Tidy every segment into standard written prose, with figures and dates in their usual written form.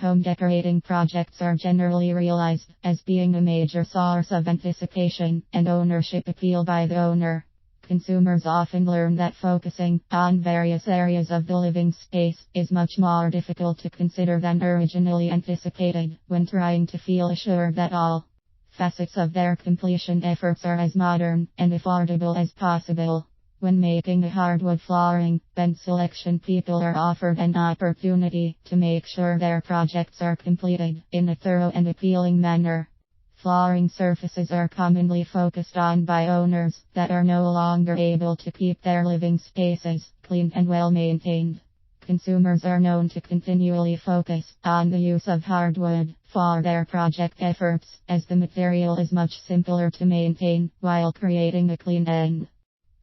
home decorating projects are generally realized as being a major source of anticipation and ownership appeal by the owner. Consumers often learn that focusing on various areas of the living space is much more difficult to consider than originally anticipated when trying to feel assured that all facets of their completion efforts are as modern and affordable as possible. When making a hardwood flooring bed selection, people are offered an opportunity to make sure their projects are completed in a thorough and appealing manner. Flooring surfaces are commonly focused on by owners that are no longer able to keep their living spaces clean and well maintained. Consumers are known to continually focus on the use of hardwood for their project efforts, as the material is much simpler to maintain while creating a clean and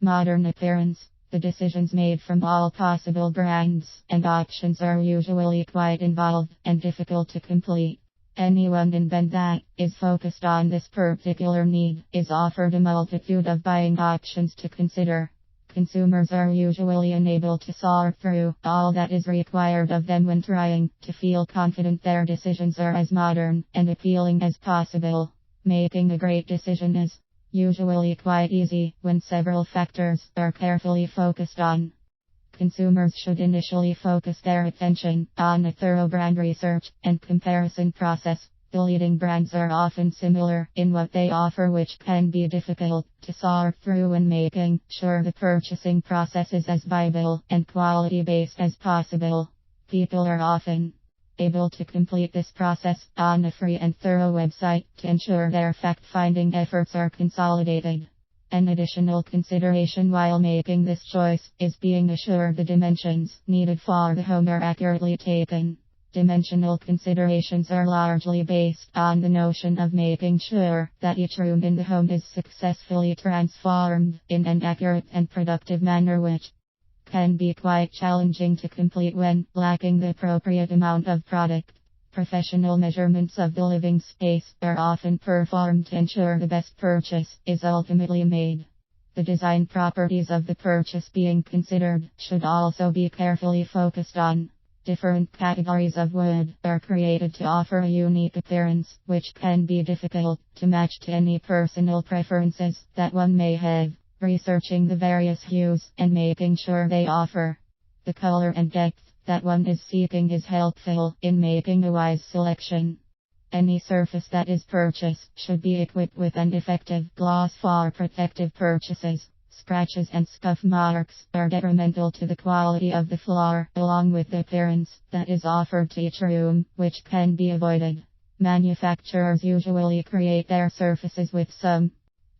modern appearance. The decisions made from all possible brands and options are usually quite involved and difficult to complete. Anyone in bed that is focused on this particular need is offered a multitude of buying options to consider. Consumers are usually unable to sort through all that is required of them when trying to feel confident their decisions are as modern and appealing as possible. Making a great decision is usually quite easy when several factors are carefully focused on. Consumers should initially focus their attention on a thorough brand research and comparison process. The leading brands are often similar in what they offer, which can be difficult to sort through when making sure the purchasing process is as viable and quality-based as possible. People are often able to complete this process on a free and thorough website to ensure their fact-finding efforts are consolidated. An additional consideration while making this choice is being assured the dimensions needed for the home are accurately taken. Dimensional considerations are largely based on the notion of making sure that each room in the home is successfully transformed in an accurate and productive manner, which can be quite challenging to complete when lacking the appropriate amount of product. Professional measurements of the living space are often performed to ensure the best purchase is ultimately made. The design properties of the purchase being considered should also be carefully focused on. Different categories of wood are created to offer a unique appearance, which can be difficult to match to any personal preferences that one may have. Researching the various hues and making sure they offer the color and depth that one is seeking is helpful in making a wise selection. Any surface that is purchased should be equipped with an effective gloss for protective purchases. Scratches and scuff marks are detrimental to the quality of the floor, along with the appearance that is offered to each room, which can be avoided. Manufacturers usually create their surfaces with some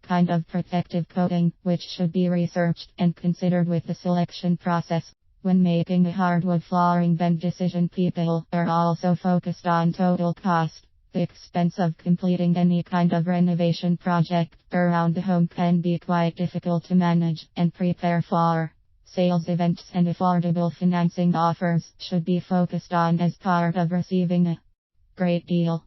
kind of protective coating, which should be researched and considered with the selection process. When making a hardwood flooring bed decision, people are also focused on total cost. The expense of completing any kind of renovation project around the home can be quite difficult to manage and prepare for. Sales events and affordable financing offers should be focused on as part of receiving a great deal.